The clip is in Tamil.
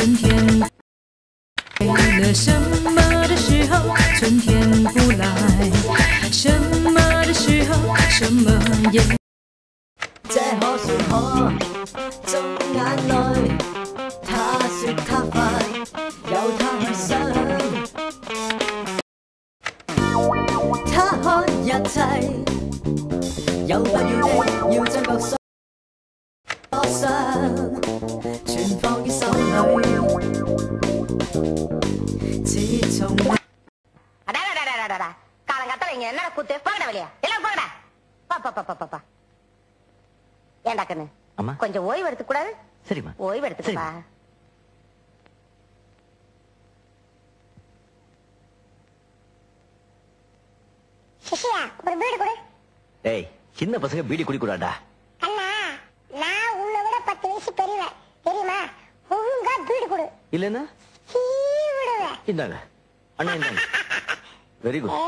春天为了什么的时候，春天不来？什么的时候，什么也。这可算可中眼淚，他說他快，由他去想，他看一切，有不要的，要將個所想全放於手裏，自從。காலங்காத்தால இங்க என்ன கூத்து போங்கடா வெளியே எல்லாம் போங்கடா பா பா பா பா பா ஏண்டா கண்ணு அம்மா கொஞ்சம் ஓய்வு எடுத்துக்க கூடாது சரிம்மா ஓய்வு எடுத்துக்கப்பா சிசியா ஒரு பீடி கொடு ஏய் சின்ன பசங்க பீடி குடிக்கூடாடா அண்ணா நான் உன்னை விட 10 வயசு பெரியவன் தெரியுமா ஒழுங்கா பீடி கொடு இல்லன்னா சீ விடுவேன் இந்தாங்க அண்ணா இந்தாங்க வெரி குட்